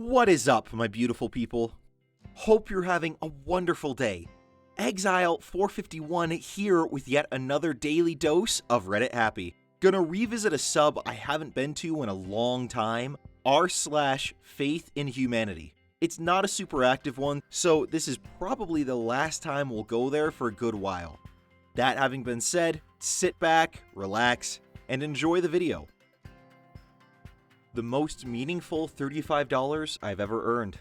What is up, my beautiful people? Hope you're having a wonderful day. Exile451 here with yet another daily dose of Reddit Happy. Gonna revisit a sub I haven't been to in a long time, r/Faith in Humanity. It's not a super active one, so this is probably the last time we'll go there for a good while. That having been said, sit back, relax, and enjoy the video. The most meaningful $35 I've ever earned.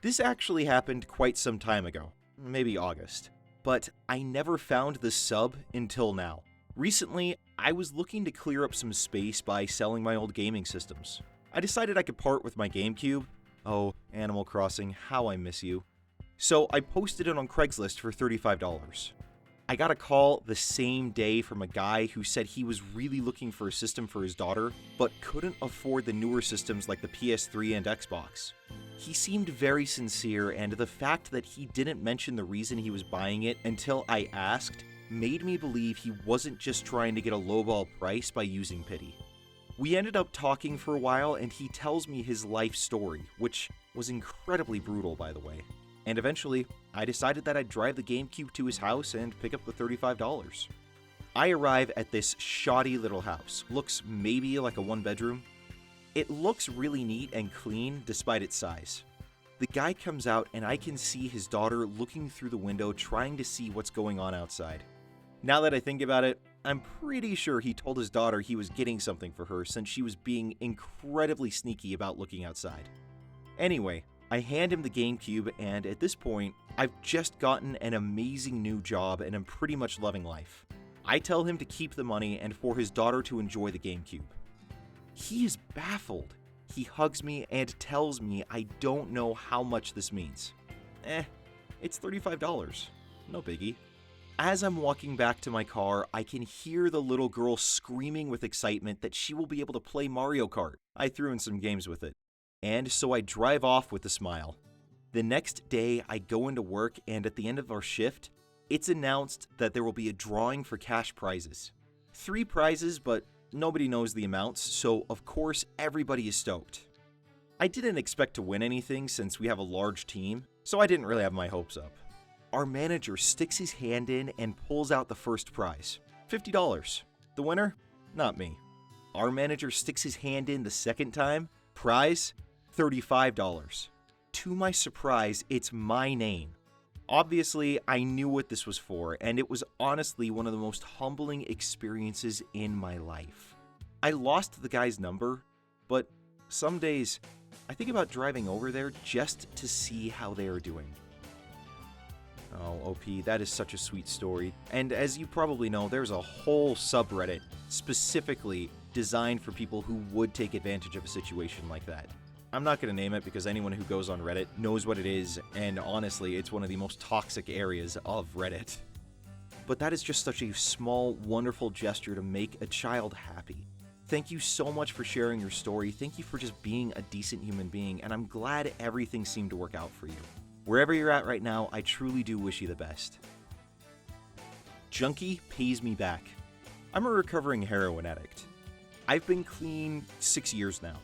This actually happened quite some time ago, maybe August, but I never found this sub until now. Recently, I was looking to clear up some space by selling my old gaming systems. I decided I could part with my GameCube. Oh, Animal Crossing, how I miss you. So I posted it on Craigslist for $35. I got a call the same day from a guy who said he was really looking for a system for his daughter, but couldn't afford the newer systems like the PS3 and Xbox. He seemed very sincere, and the fact that he didn't mention the reason he was buying it until I asked made me believe he wasn't just trying to get a lowball price by using pity. We ended up talking for a while, and he tells me his life story, which was incredibly brutal, by the way. And eventually, I decided that I'd drive the GameCube to his house and pick up the $35. I arrive at this shoddy little house. Looks maybe like a one-bedroom. It looks really neat and clean despite its size. The guy comes out and I can see his daughter looking through the window trying to see what's going on outside. Now that I think about it, I'm pretty sure he told his daughter he was getting something for her since she was being incredibly sneaky about looking outside. Anyway, I hand him the GameCube, and at this point, I've just gotten an amazing new job and am pretty much loving life. I tell him to keep the money and for his daughter to enjoy the GameCube. He is baffled. He hugs me and tells me I don't know how much this means. It's $35. No biggie. As I'm walking back to my car, I can hear the little girl screaming with excitement that she will be able to play Mario Kart. I threw in some games with it. And so I drive off with a smile. The next day, I go into work, and at the end of our shift, it's announced that there will be a drawing for cash prizes. 3 prizes, but nobody knows the amounts, so of course everybody is stoked. I didn't expect to win anything since we have a large team, so I didn't really have my hopes up. Our manager sticks his hand in and pulls out the first prize, $50. The winner? Not me. Our manager sticks his hand in the second time, prize? $35. To my surprise, it's my name. Obviously, I knew what this was for, and it was honestly one of the most humbling experiences in my life. I lost the guy's number, but some days, I think about driving over there just to see how they are doing. Oh, OP, that is such a sweet story. And as you probably know, there's a whole subreddit specifically designed for people who would take advantage of a situation like that. I'm not going to name it because anyone who goes on Reddit knows what it is, and honestly, it's one of the most toxic areas of Reddit. But that is just such a small, wonderful gesture to make a child happy. Thank you so much for sharing your story. Thank you for just being a decent human being, and I'm glad everything seemed to work out for you. Wherever you're at right now, I truly do wish you the best. Junkie pays me back. I'm a recovering heroin addict. I've been clean 6 years now.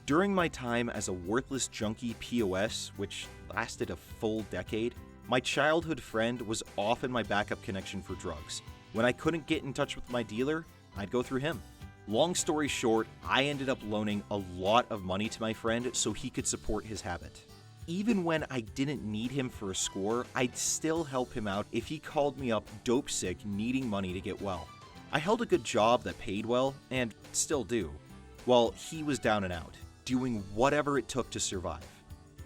During my time as a worthless junkie POS, which lasted a full decade, my childhood friend was often my backup connection for drugs. When I couldn't get in touch with my dealer, I'd go through him. Long story short, I ended up loaning a lot of money to my friend so he could support his habit. Even when I didn't need him for a score, I'd still help him out if he called me up dope sick needing money to get well. I held a good job that paid well, and still do, while he was down and out, doing whatever it took to survive.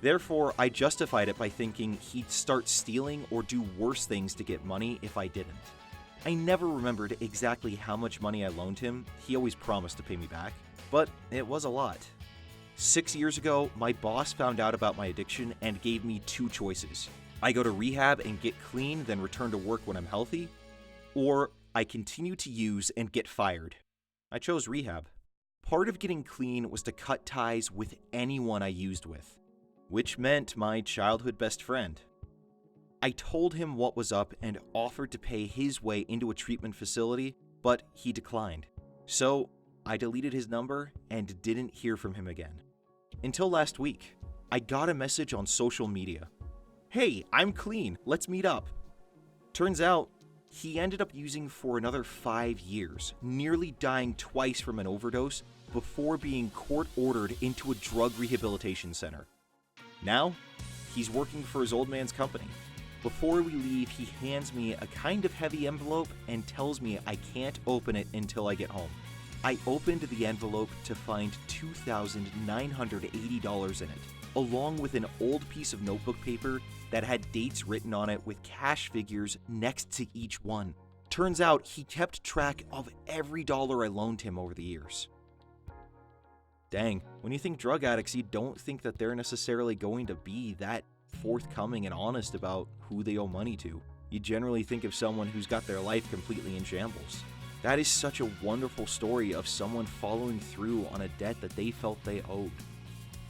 Therefore, I justified it by thinking he'd start stealing or do worse things to get money if I didn't. I never remembered exactly how much money I loaned him. He always promised to pay me back, but it was a lot. 6 years ago, my boss found out about my addiction and gave me 2 choices. I go to rehab and get clean, then return to work when I'm healthy, or I continue to use and get fired. I chose rehab. Part of getting clean was to cut ties with anyone I used with, which meant my childhood best friend. I told him what was up and offered to pay his way into a treatment facility, but he declined. So I deleted his number and didn't hear from him again. Until last week. I got a message on social media. "Hey, I'm clean, let's meet up." Turns out, he ended up using for another 5 years, nearly dying twice from an overdose before being court-ordered into a drug rehabilitation center. Now, he's working for his old man's company. Before we leave, he hands me a kind of heavy envelope and tells me I can't open it until I get home. I opened the envelope to find $2,980 in it, along with an old piece of notebook paper that had dates written on it with cash figures next to each one. Turns out he kept track of every dollar I loaned him over the years. Dang, when you think drug addicts, you don't think that they're necessarily going to be that forthcoming and honest about who they owe money to. You generally think of someone who's got their life completely in shambles. That is such a wonderful story of someone following through on a debt that they felt they owed.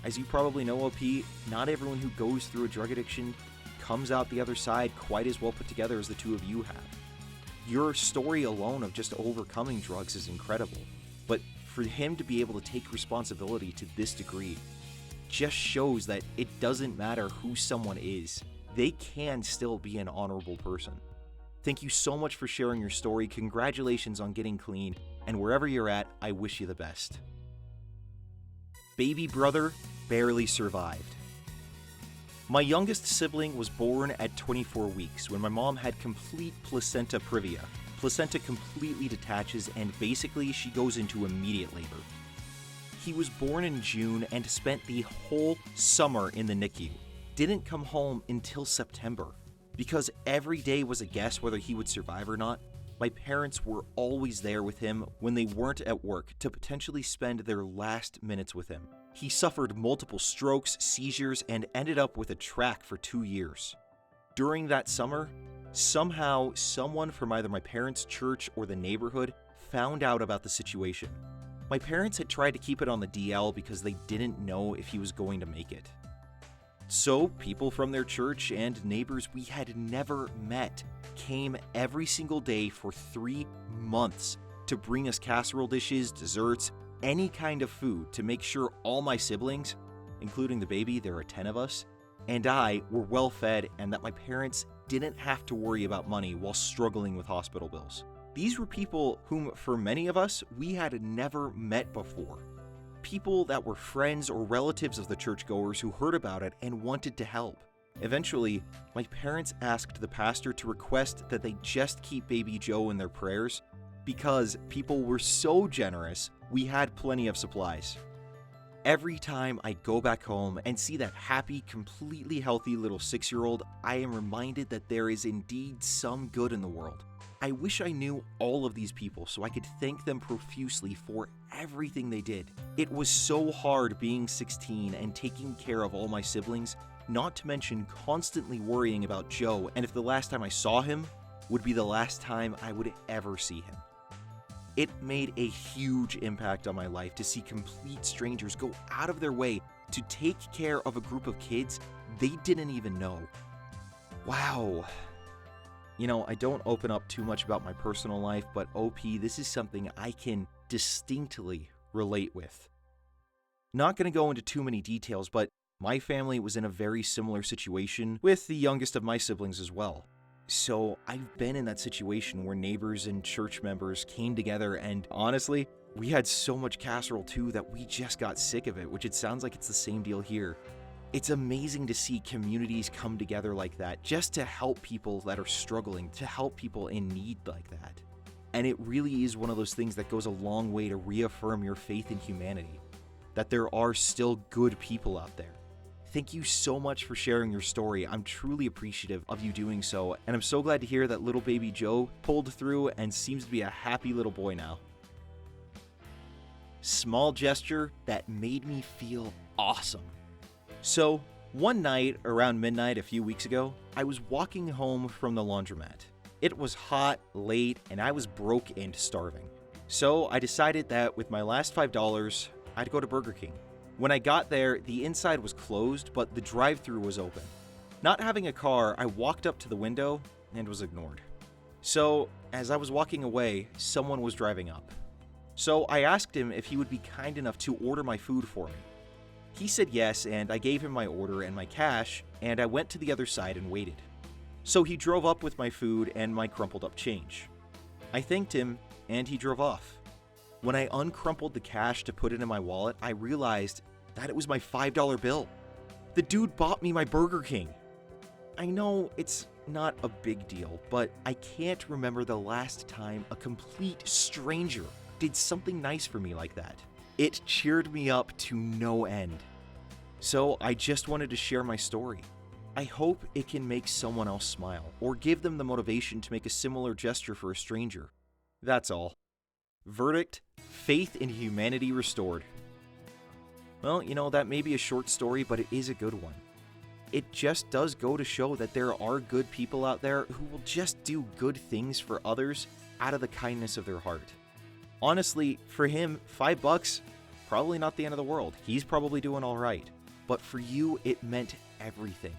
As you probably know, OP, not everyone who goes through a drug addiction comes out the other side quite as well put together as the two of you have. Your story alone of just overcoming drugs is incredible, but for him to be able to take responsibility to this degree just shows that it doesn't matter who someone is, they can still be an honorable person. Thank you so much for sharing your story, congratulations on getting clean, and wherever you're at, I wish you the best. Baby brother barely survived. My youngest sibling was born at 24 weeks when my mom had complete placenta previa. Placenta completely detaches and basically she goes into immediate labor. He was born in June and spent the whole summer in the NICU. Didn't come home until September. Because every day was a guess whether he would survive or not, my parents were always there with him when they weren't at work to potentially spend their last minutes with him. He suffered multiple strokes, seizures, and ended up with a track for 2 years. During that summer, somehow someone from either my parents' church or the neighborhood found out about the situation. My parents had tried to keep it on the DL because they didn't know if he was going to make it. So, people from their church and neighbors we had never met came every single day for 3 months to bring us casserole dishes, desserts, any kind of food to make sure all my siblings, including the baby, there are 10 of us, and I were well fed and that my parents didn't have to worry about money while struggling with hospital bills. These were people whom, for many of us, we had never met before. People that were friends or relatives of the churchgoers who heard about it and wanted to help. Eventually, my parents asked the pastor to request that they just keep baby Joe in their prayers because people were so generous, we had plenty of supplies. Every time I go back home and see that happy, completely healthy little 6-year-old, I am reminded that there is indeed some good in the world. I wish I knew all of these people so I could thank them profusely for everything they did. It was so hard being 16 and taking care of all my siblings, not to mention constantly worrying about Joe and if the last time I saw him would be the last time I would ever see him. It made a huge impact on my life to see complete strangers go out of their way to take care of a group of kids they didn't even know. Wow. You know, I don't open up too much about my personal life, but OP, this is something I can distinctly relate with. Not going to go into too many details, but my family was in a very similar situation with the youngest of my siblings as well. So I've been in that situation where neighbors and church members came together and honestly, we had so much casserole too that we just got sick of it, which it sounds like it's the same deal here. It's amazing to see communities come together like that just to help people that are struggling, to help people in need like that. And it really is one of those things that goes a long way to reaffirm your faith in humanity, that there are still good people out there. Thank you so much for sharing your story. I'm truly appreciative of you doing so, and I'm so glad to hear that little baby Joe pulled through and seems to be a happy little boy now. Small gesture that made me feel awesome. So, one night around midnight a few weeks ago, I was walking home from the laundromat. It was hot, late, and I was broke and starving. So I decided that with my last $5, I'd go to Burger King. When I got there, the inside was closed, but the drive-thru was open. Not having a car, I walked up to the window and was ignored. So, as I was walking away, someone was driving up. So I asked him if he would be kind enough to order my food for me. He said yes, and I gave him my order and my cash, and I went to the other side and waited. So he drove up with my food and my crumpled up change. I thanked him, and he drove off. When I uncrumpled the cash to put it in my wallet, I realized that it was my $5 bill. The dude bought me my Burger King. I know it's not a big deal, but I can't remember the last time a complete stranger did something nice for me like that. It cheered me up to no end. So I just wanted to share my story. I hope it can make someone else smile, or give them the motivation to make a similar gesture for a stranger. That's all. Verdict: faith in humanity restored. Well, that may be a short story, but it is a good one. It just does go to show that there are good people out there who will just do good things for others out of the kindness of their heart. Honestly, for him, $5, probably not the end of the world. He's probably doing all right. But for you, it meant everything.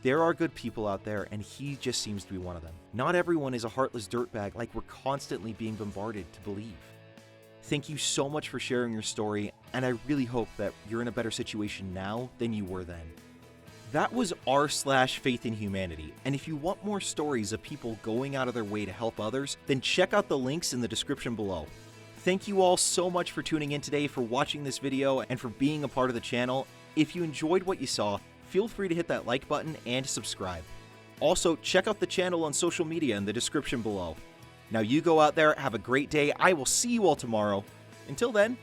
There are good people out there, and he just seems to be one of them. Not everyone is a heartless dirtbag like we're constantly being bombarded to believe. Thank you so much for sharing your story, and I really hope that you're in a better situation now than you were then. That was r/faith in humanity, and if you want more stories of people going out of their way to help others, then check out the links in the description below. Thank you all so much for tuning in today, for watching this video, and for being a part of the channel. If you enjoyed what you saw, feel free to hit that like button and subscribe. Also, check out the channel on social media in the description below. Now you go out there, have a great day. I will see you all tomorrow. Until then,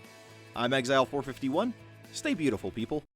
I'm Exile451. Stay beautiful, people.